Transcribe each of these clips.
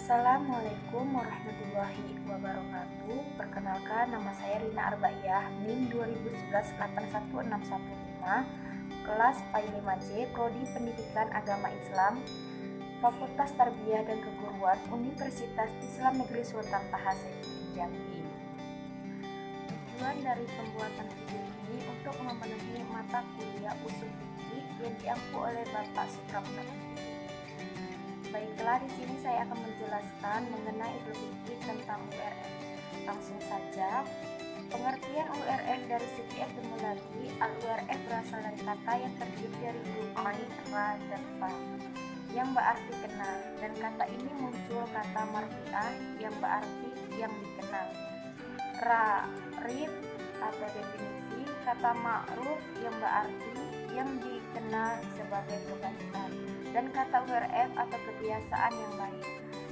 Assalamualaikum warahmatullahi wabarakatuh. Perkenalkan, nama saya Rina Arbaiyah, NIM 2011 81615, kelas PAI 5C, Prodi Pendidikan Agama Islam, Fakultas Tarbiyah dan Keguruan, Universitas Islam Negeri Sultan Taha Saifuddin Jambi. Tujuan dari pembuatan video ini untuk memenuhi mata kuliah usul fikih yang diampu oleh Bapak Suprapta. Baiklah, di sini saya akan menjelaskan mengenai usul fikih tentang URF. Langsung saja, pengertian URF dari segi etimologi, al-URF berasal dari kata yang terdiri dari huruf ain, ra, dan fa yang berarti kenal, dan kata ini muncul kata marfi'ah yang berarti yang dikenal. Ra'rif atau definisi, kata ma'ruf yang berarti yang dikenal sebagai kebaikan, dan kata URF atau kebiasaan yang baik.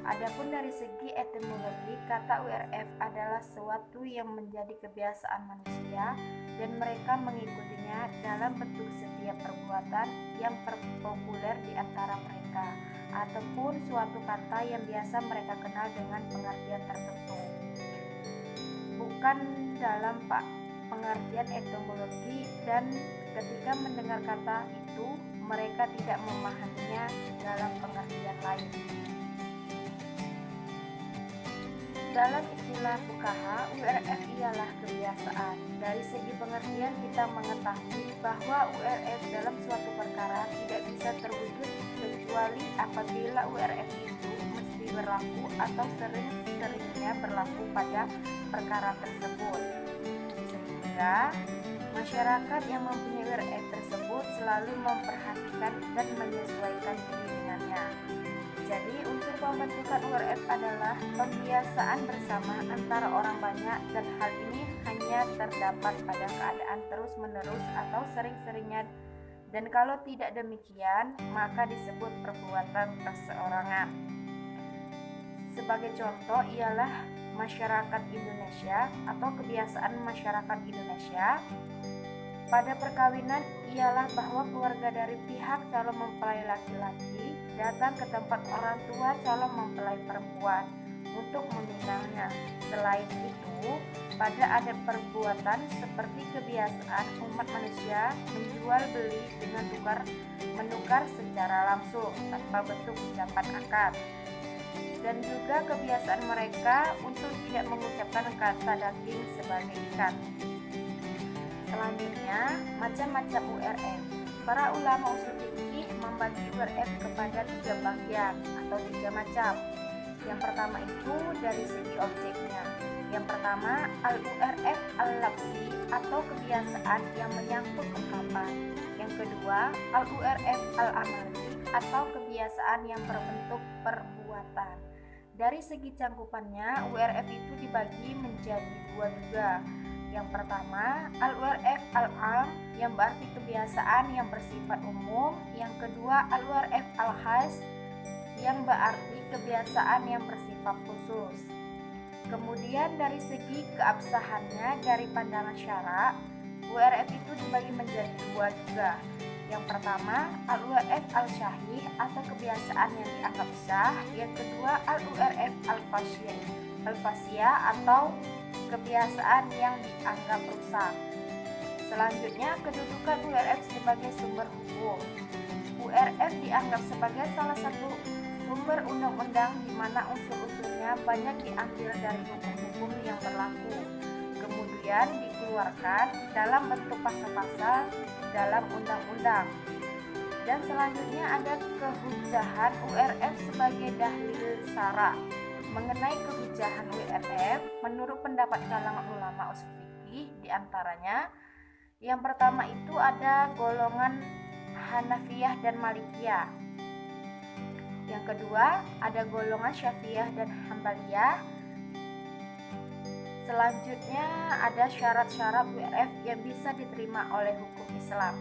Adapun dari segi etimologi, kata URF adalah sesuatu yang menjadi kebiasaan manusia dan mereka mengikutinya dalam bentuk setiap perbuatan yang populer di antara mereka, ataupun suatu kata yang biasa mereka kenal dengan pengertian tertentu, bukan dalam pengertian etimologi, dan ketika mendengar kata itu mereka tidak memahaminya dalam pengertian lain. Dalam istilah fuqaha, URF ialah kebiasaan. Dari segi pengertian kita mengetahui bahwa URF dalam suatu perkara tidak bisa terwujud kecuali apabila URF itu mesti berlaku atau sering-seringnya berlaku pada perkara tersebut. Sehingga masyarakat yang mempunyai URF tersebut selalu memperhatikan dan menyesuaikan diri dengannya. Jadi unsur pembentukan URF adalah pembiasaan bersama antara orang banyak, dan hal ini hanya terdapat pada keadaan terus-menerus atau sering-seringnya, dan kalau tidak demikian maka disebut perbuatan perseorangan. Sebagai contoh ialah masyarakat Indonesia atau kebiasaan masyarakat Indonesia pada perkawinan ialah bahwa keluarga dari pihak calon mempelai laki-laki datang ke tempat orang tua calon mempelai perempuan untuk meminangnya. Selain itu, pada adat perbuatan seperti kebiasaan umat manusia menjual beli dengan menukar secara langsung tanpa bentuk ucapan akad, dan juga kebiasaan mereka untuk tidak mengucapkan kata daging sebagai ikan. Selanjutnya, macam-macam URF. Para ulama usul fikih membagi URF kepada 3 bagian atau 3 macam. Yang pertama itu dari segi objeknya. Yang pertama, al-URF al-lafzi atau kebiasaan yang menyangkut ungkapan. Yang kedua, al-URF al-amali atau kebiasaan yang berbentuk perbuatan. Dari segi cangkupannya, URF itu dibagi menjadi 2 juga. Yang pertama, al-URF al-am yang berarti kebiasaan yang bersifat umum. Yang kedua, al-URF al-khas yang berarti kebiasaan yang bersifat khusus. Kemudian dari segi keabsahannya dari pandangan syara, URF itu dibagi menjadi 2 juga. Yang pertama, al-URF al-syahih atau kebiasaan yang dianggap sah. Yang kedua, al-URF al-fasiyah atau kebiasaan yang dianggap rusak. Selanjutnya, kedudukan URF sebagai sumber hukum. URF dianggap sebagai salah satu sumber undang-undang di mana unsur-unsurnya banyak diambil dari hukum-hukum yang berlaku, kemudian dikeluarkan dalam bentuk pasal-pasal dalam undang-undang. Dan selanjutnya ada kehujahan URF sebagai dalil syara. Mengenai kehujahan URF, menurut pendapat kalangan ulama usul fikih, diantaranya yang pertama itu ada golongan Hanafiyah dan Malikiyah. Yang kedua ada golongan Syafi'iyah dan Hambaliyah. Selanjutnya ada syarat-syarat URF yang bisa diterima oleh hukum Islam,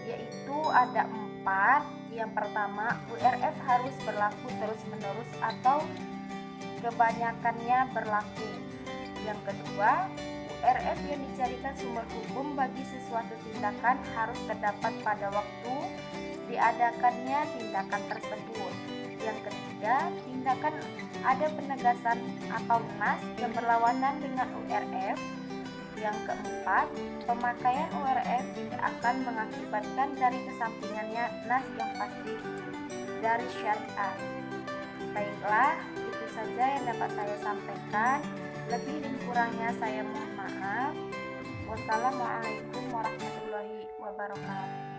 yaitu ada 4. Yang pertama, URF harus berlaku terus-menerus atau kebanyakannya berlaku. Yang kedua, URF yang dicarikan sumber hukum bagi sesuatu tindakan harus terdapat pada waktu diadakannya tindakan tersebut. Yang ketiga, tindakan ada penegasan atau nas yang berlawanan dengan URF. Yang keempat, pemakaian URF tidak akan mengakibatkan dari kesampingannya nas yang pasti dari syariat. Baiklah, itu saja yang dapat saya sampaikan. Lebih dan kurangnya saya mohon maaf. Wassalamualaikum warahmatullahi wabarakatuh.